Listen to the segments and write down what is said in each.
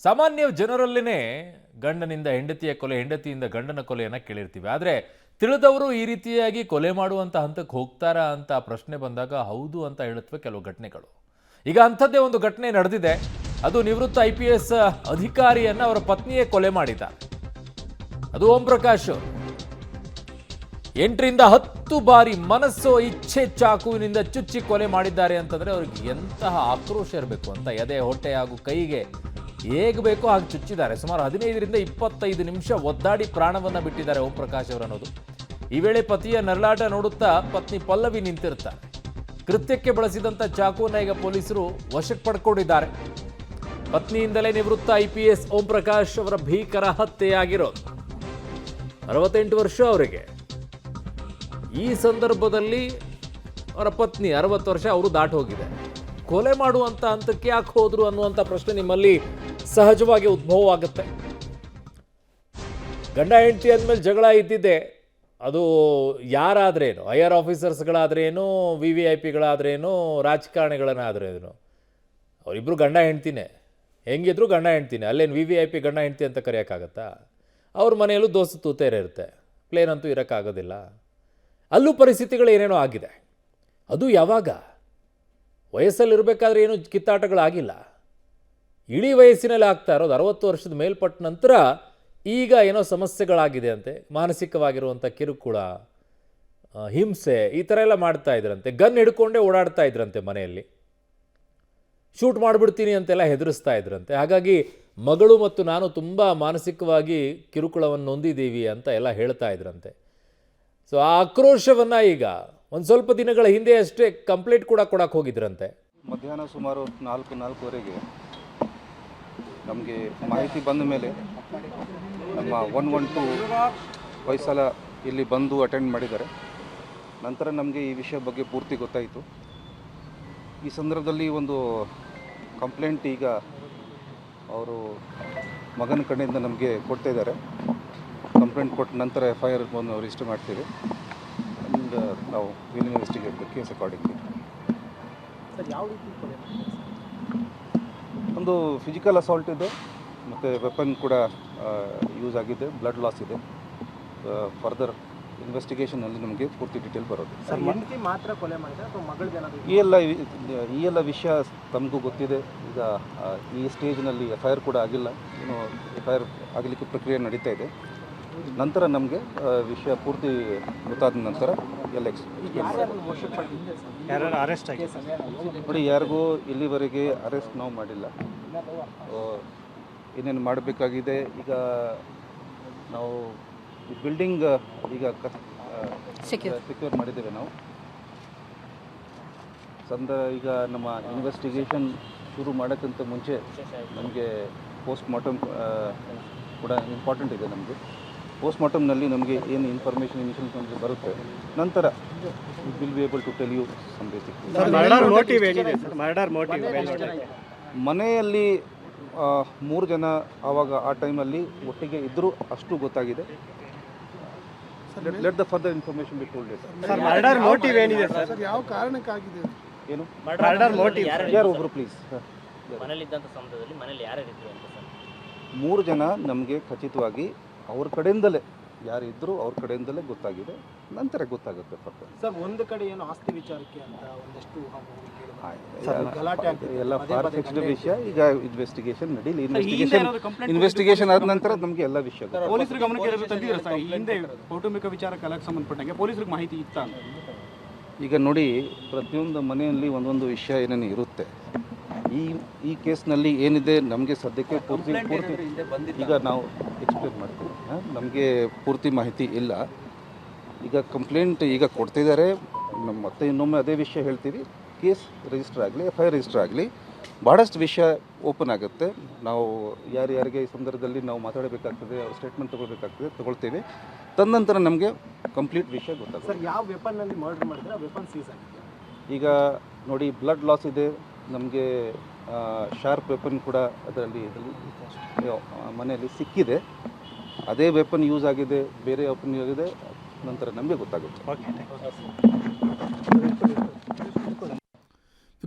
ಸಾಮಾನ್ಯ ಜನರಲ್ಲಿನೇ ಗಂಡನಿಂದ ಹೆಂಡತಿಯ ಕೊಲೆ, ಹೆಂಡತಿಯಿಂದ ಗಂಡನ ಕೊಲೆಯನ್ನು ಕೇಳಿರ್ತೀವಿ. ಆದರೆ ತಿಳಿದವರು ಈ ರೀತಿಯಾಗಿ ಕೊಲೆ ಮಾಡುವಂಥ ಹಂತಕ್ಕೆ ಹೋಗ್ತಾರಾ ಅಂತ ಪ್ರಶ್ನೆ ಬಂದಾಗ ಹೌದು ಅಂತ ಹೇಳುತ್ತವೆ ಕೆಲವು ಘಟನೆಗಳು. ಈಗ ಅಂಥದ್ದೇ ಒಂದು ಘಟನೆ ನಡೆದಿದೆ. ಅದು ನಿವೃತ್ತ IPS ಅಧಿಕಾರಿಯನ್ನು ಅವರ ಪತ್ನಿಯೇ ಕೊಲೆ ಮಾಡಿದ್ದಾರೆ. ಅದು ಓಂ ಪ್ರಕಾಶ್ 8 ರಿಂದ 10 ಬಾರಿ ಮನಸ್ಸೋ ಇಚ್ಛೆ ಚಾಕುವಿನಿಂದ ಚುಚ್ಚಿ ಕೊಲೆ ಮಾಡಿದ್ದಾರೆ ಅಂತಂದ್ರೆ ಅವ್ರಿಗೆ ಎಂತಹ ಆಕ್ರೋಶ ಇರಬೇಕು ಅಂತ. ಎದೆ, ಹೊಟ್ಟೆ ಹಾಗೂ ಕೈಗೆ ಹೇಗೆ ಬೇಕೋ ಹಾಗೆ ಚುಚ್ಚಿದ್ದಾರೆ. ಸುಮಾರು 15 ರಿಂದ 25 ನಿಮಿಷ ಒದ್ದಾಡಿ ಪ್ರಾಣವನ್ನ ಬಿಟ್ಟಿದ್ದಾರೆ ಓಂ ಪ್ರಕಾಶ್ ಅವರು ಅನ್ನೋದು. ಈ ವೇಳೆ ಪತಿಯ ನರಳಾಟ ನೋಡುತ್ತಾ ಪತ್ನಿ ಪಲ್ಲವಿ ನಿಂತಿರ್ತಾರೆ. ಕೃತ್ಯಕ್ಕೆ ಬಳಸಿದಂಥ ಚಾಕುವನ್ನ ಈಗ ಪೊಲೀಸರು ವಶಕ್ಕೆ ಪಡ್ಕೊಂಡಿದ್ದಾರೆ. ಪತ್ನಿಯಿಂದಲೇ ನಿವೃತ್ತ IPS ಓಂ ಪ್ರಕಾಶ್ ಅವರ ಭೀಕರ ಹತ್ಯೆಯಾಗಿರೋದು. 68 ವರ್ಷ ಅವರಿಗೆ. ಈ ಸಂದರ್ಭದಲ್ಲಿ ಅವರ ಪತ್ನಿ 60 ವರ್ಷ, ಅವರು ದಾಟಿ ಹೋಗಿದೆ. ಕೊಲೆ ಮಾಡುವಂಥ ಹಂತಕ್ಕೆ ಯಾಕೆ ಹೋದ್ರು ಅನ್ನುವಂಥ ಪ್ರಶ್ನೆ ನಿಮ್ಮಲ್ಲಿ ಸಹಜವಾಗಿ ಉದ್ಭವವಾಗುತ್ತೆ. ಗಂಡ ಹೆಂಡತಿ ಅಂದಮೇಲೆ ಜಗಳ ಇದ್ದಿದ್ದೆ. ಅದು ಯಾರಾದ್ರೇನು, ಹೈಯರ್ ಆಫೀಸರ್ಸ್ಗಳಾದ್ರೇನು, VVIPಗಳಾದ್ರೇನು, ರಾಜಕಾರಣಿಗಳನ್ನಾದ್ರೇನು, ಅವರಿಬ್ಬರು ಗಂಡ ಹೆಂಡ್ತಿನೇ. ಹೆಂಗಿದ್ರು ಗಂಡ ಹೆಂಡ್ತಿನೇ. ಅಲ್ಲೇನು VVIP ಗಂಡ ಹೆಂಡ್ತಿ ಅಂತ ಕರೆಯೋಕ್ಕಾಗತ್ತಾ? ಅವ್ರ ಮನೆಯಲ್ಲೂ ದೋಸ್ತು ತೂತೇರೆ ಇರುತ್ತೆ, ಪ್ಲೇನ್ ಅಂತೂ ಇರೋಕ್ಕಾಗೋದಿಲ್ಲ. ಅಲ್ಲೂ ಪರಿಸ್ಥಿತಿಗಳು ಏನೇನೋ ಆಗಿದೆ. ಅದು ಯಾವಾಗ ವಯಸ್ಸಲ್ಲಿರಬೇಕಾದ್ರೆ ಏನು ಕಿತ್ತಾಟಗಳಾಗಿಲ್ಲ. ಇಡೀ ವಯಸ್ಸಿನಲ್ಲಿ ಆಗ್ತಾ ಇರೋದು 60 ವರ್ಷದ ಮೇಲ್ಪಟ್ಟ ನಂತರ ಈಗ ಏನೋ ಸಮಸ್ಯೆಗಳಾಗಿದೆ ಅಂತೆ. ಮಾನಸಿಕವಾಗಿರುವಂಥ ಕಿರುಕುಳ, ಹಿಂಸೆ, ಈ ಥರ ಎಲ್ಲ ಮಾಡ್ತಾ ಇದ್ರಂತೆ. ಗನ್ ಹಿಡ್ಕೊಂಡೇ ಓಡಾಡ್ತಾ ಇದ್ರಂತೆ ಮನೆಯಲ್ಲಿ. ಶೂಟ್ ಮಾಡಿಬಿಡ್ತೀನಿ ಅಂತೆಲ್ಲ ಹೆದರಿಸ್ತಾ ಇದ್ರಂತೆ. ಹಾಗಾಗಿ ಮಗಳು ಮತ್ತು ನಾನು ತುಂಬ ಮಾನಸಿಕವಾಗಿ ಕಿರುಕುಳವನ್ನು ಹೊಂದಿದ್ದೀವಿ ಅಂತ ಎಲ್ಲ ಹೇಳ್ತಾ ಇದ್ರಂತೆ. ಸೊ ಆ ಆಕ್ರೋಶವನ್ನು ಈಗ ಒಂದು ಸ್ವಲ್ಪ ದಿನಗಳ ಹಿಂದೆ ಅಷ್ಟೇ ಕಂಪ್ಲೇಂಟ್ ಕೂಡ ಕೊಡಕ್ಕೆ ಹೋಗಿದ್ರಂತೆ. ಮಧ್ಯಾಹ್ನ ಸುಮಾರು 4:30ವರೆಗೆ ನಮಗೆ ಮಾಹಿತಿ ಬಂದ ಮೇಲೆ ನಮ್ಮ 112 ಹೊಯ್ಸಳ ಇಲ್ಲಿ ಬಂದು ಅಟೆಂಡ್ ಮಾಡಿದ್ದಾರೆ. ನಂತರ ನಮಗೆ ಈ ವಿಷಯ ಬಗ್ಗೆ ಪೂರ್ತಿ ಗೊತ್ತಾಯಿತು. ಈ ಸಂದರ್ಭದಲ್ಲಿ ಒಂದು ಕಂಪ್ಲೇಂಟ್ ಈಗ ಅವರು ಮಗನ ಕಡೆಯಿಂದ ನಮಗೆ ಕೊಡ್ತಾ ಇದ್ದಾರೆ. ಕಂಪ್ಲೇಂಟ್ ಕೊಟ್ಟ ನಂತರ FIR ಬಂದು ರಿಜಿಸ್ಟರ್ ಮಾಡ್ತೀವಿ. ಆ್ಯಂಡ್ ನಾವು will investigate the case accordingly. Sir, ಯಾವ ರೀತಿ ಕೊಲೆ ಮಾಡಿದ್ದಾರೆ? ಒಂದು ಫಿಸಿಕಲ್ ಅಸಾಲ್ಟ್ ಇದೆ ಮತ್ತು ವೆಪನ್ ಕೂಡ ಯೂಸ್ ಆಗಿದೆ, ಬ್ಲಡ್ ಲಾಸ್ ಇದೆ. ಫರ್ದರ್ ಇನ್ವೆಸ್ಟಿಗೇಷನಲ್ಲಿ ನಮಗೆ ಪೂರ್ತಿ ಡೀಟೇಲ್ ಬರೋದು. ಸರ್, ಹೆಂಡತಿ ಮಾತ್ರ ಕೊಲೆ ಮಾಡಿದ್ರೆ ಅಥವಾ ಮಗಳದ್ದೇನಾದರೂ? ಈ ಎಲ್ಲ ವಿಷಯ ತಮಗೂ ಗೊತ್ತಿದೆ. ಈಗ ಈ ಸ್ಟೇಜ್ನಲ್ಲಿ FIR ಕೂಡ ಆಗಿಲ್ಲ, ಏನು FIR ಆಗಲಿಕ್ಕೆ ಪ್ರಕ್ರಿಯೆ ನಡೀತಾ ಇದೆ. ನಂತರ ನಮಗೆ ವಿಷಯ ಪೂರ್ತಿ ಗೊತ್ತಾದ ನಂತರ ಎಲ್ಲ ಅರೆಸ್ಟ್ ಆಗಿದೆ ನೋಡಿ. ಯಾರಿಗೂ ಇಲ್ಲಿವರೆಗೆ ಅರೆಸ್ಟ್ ನಾವು ಮಾಡಿಲ್ಲ. ಏನೇನು ಮಾಡಬೇಕಾಗಿದೆ ಈಗ ನಾವು ಈ ಬಿಲ್ಡಿಂಗ್ ಈಗ ಸೆಕ್ಯೂರ್ ಮಾಡಿದ್ದೇವೆ ನಾವು. ಈಗ ನಮ್ಮ ಇನ್ವೆಸ್ಟಿಗೇಷನ್ ಶುರು ಮಾಡೋಕ್ಕಿಂತ ಮುಂಚೆ ನಮಗೆ ಪೋಸ್ಟ್ ಮಾರ್ಟಮ್ ಕೂಡ ಇಂಪಾರ್ಟೆಂಟ್ ಇದೆ. ನಮಗೆ ಪೋಸ್ಟ್ ಮಾರ್ಟಮ್ನಲ್ಲಿ ನಮಗೆ ಏನು ಇನ್ಫಾರ್ಮೇಷನ್ ಇನಿಷಿಯಲ್ ಬರುತ್ತೆ, ನಂತರ will be able to tell you some basic. ಮನೆಯಲ್ಲಿ 3 ಜನ ಆವಾಗ ಆ ಟೈಮಲ್ಲಿ ಒಟ್ಟಿಗೆ ಇದ್ದರೂ ಅಷ್ಟು ಗೊತ್ತಾಗಿದೆ. Let the further information be told. Sir, murder motive ಏನಿದೆ ಸರ್? ಯಾವ ಕಾರಣಕ್ಕಾಗಿದೆ? ಏನು ಮರ್ಡರ್ ಮೋಟಿವ್? ಯಾರು ಒಬ್ರು ಪ್ಲೀಸ್. ಮನೆಯಲ್ಲಿದ್ದಂಥ ಸಮಯದಲ್ಲಿ ಮನೇಲಿ ಯಾರ್ಯಾರಿದ್ರು ಅಂತ ಸರ್? 3 ಜನ ನಮಗೆ ಖಚಿತವಾಗಿ ಅವ್ರ ಕಡೆಯಿಂದಲೇ ಯಾರಿದ್ದರೂ ಅವ್ರ ಕಡೆಯಿಂದಲೇ ಗೊತ್ತಾಗಿದೆ. ನಂತರ ಗೊತ್ತಾಗುತ್ತೆ ಫರ್ದರ್. ಸರ್, ಒಂದು ಕಡೆ ಏನು ಆಸ್ತಿ ವಿಚಾರಕ್ಕೆ ಅಂತ ಒಂದಷ್ಟು ಗಲಾಟೆ ಆಗ್ತಿದೆ. ಎಲ್ಲ ಫಾರ್ ಫಿಕ್ಸ್ಡ್ ವಿಷಯ. ಈಗ ಇನ್ವೆಸ್ಟಿಗೇಷನ್ ನಡೀಲಿ. ಇನ್ವೆಸ್ಟಿಗೇಷನ್ ಆದ ನಂತರ ನಮಗೆ ಎಲ್ಲ ವಿಷಯ ಗೊತ್ತಾಗುತ್ತೆ. ಪೊಲೀಸರು ಗಮನಕ್ಕೆ ತಂದಿದ್ದಾರೆ ಸರ್. ಹಿಂದೆ ಕೌಟುಂಬಿಕ ವಿಚಾರಕ್ಕೆ ಸಂಬಂಧಪಟ್ಟಂಗೆ ಪೊಲೀಸರಿಗೆ ಮಾಹಿತಿ ಇತ್ತ ಅಂತ? ಈಗ ನೋಡಿ, ಪ್ರತಿಯೊಂದು ಮನೆಯಲ್ಲಿ ಒಂದೊಂದು ವಿಷಯ ಏನೇನು ಇರುತ್ತೆ. ಈ ಕೇಸ್ನಲ್ಲಿ ಏನಿದೆ ನಮಗೆ ಸದ್ಯಕ್ಕೆ ಪೂರ್ತಿ ಈಗ ನಾವು ಎಕ್ಸ್ಪ್ಲೇನ್ ಮಾಡ್ತೀವಿ. ನಮಗೆ ಪೂರ್ತಿ ಮಾಹಿತಿ ಇಲ್ಲ. ಈಗ ಕಂಪ್ಲೇಂಟ್ ಈಗ ಕೊಡ್ತಿದ್ದಾರೆ. ಮತ್ತೆ ಇನ್ನೊಮ್ಮೆ ಅದೇ ವಿಷಯ ಹೇಳ್ತೀವಿ. ಕೇಸ್ ರಿಜಿಸ್ಟರ್ ಆಗಲಿ, FIR ರಿಜಿಸ್ಟರ್ ಆಗಲಿ, ಭಾಳಷ್ಟು ವಿಷಯ ಓಪನ್ ಆಗುತ್ತೆ. ನಾವು ಯಾರ್ಯಾರಿಗೆ ಈ ಸಂದರ್ಭದಲ್ಲಿ ನಾವು ಮಾತಾಡಬೇಕಾಗ್ತದೆ, ಅವ್ರ ಸ್ಟೇಟ್ಮೆಂಟ್ ತೊಗೊಳ್ಬೇಕಾಗ್ತದೆ, ತೊಗೊಳ್ತೀವಿ. ತದನಂತರ ನಮಗೆ ಕಂಪ್ಲೀಟ್ ವಿಷಯ ಗೊತ್ತಾಗುತ್ತೆ. ಸರ್, ಯಾವ ವೆಪನ್ನಲ್ಲಿ ಮರ್ಡರ್ ಮಾಡಿದ್ರೆ ಆ ವೆಪನ್ ಸೀಸ್ ಆಗಿದೆ? ಈಗ ನೋಡಿ, ಬ್ಲಡ್ ಲಾಸ್ ಇದೆ. ನಮಗೆ ಶಾರ್ಪ್ ವೆಪನ್ ಕೂಡ ಅದರಲ್ಲಿ ಮನೆಯಲ್ಲಿ ಸಿಕ್ಕಿದೆ. ಅದೇ ವೆಪನ್ ಯೂಸ್ ಆಗಿದೆ, ಬೇರೆ ವೆಪನ್ ಆಗಿದೆ, ನಂತರ ನಮಗೆ ಗೊತ್ತಾಗುತ್ತೆ.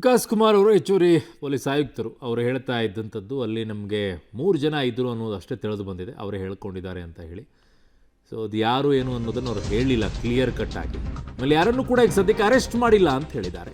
ವಿಕಾಸ್ ಕುಮಾರ್ ಅವರು ಹೆಚ್ಚುವರಿ ಪೊಲೀಸ್ ಆಯುಕ್ತರು ಅವರು ಹೇಳ್ತಾ ಇದ್ದಂಥದ್ದು ಅಲ್ಲಿ ನಮಗೆ 3 ಜನ ಇದ್ದರು ಅನ್ನೋದು ಅಷ್ಟೇ ತಿಳಿದು ಬಂದಿದೆ, ಅವರೇ ಹೇಳ್ಕೊಂಡಿದ್ದಾರೆ ಅಂತ ಹೇಳಿ. ಸೊ ಅದು ಯಾರು ಏನು ಅನ್ನೋದನ್ನು ಅವ್ರು ಹೇಳಿಲ್ಲ ಕ್ಲಿಯರ್ ಕಟ್ ಆಗಿ. ಆಮೇಲೆ ಯಾರನ್ನೂ ಕೂಡ ಈಗ ಸದ್ಯಕ್ಕೆ ಅರೆಸ್ಟ್ ಮಾಡಿಲ್ಲ ಅಂತ ಹೇಳಿದ್ದಾರೆ.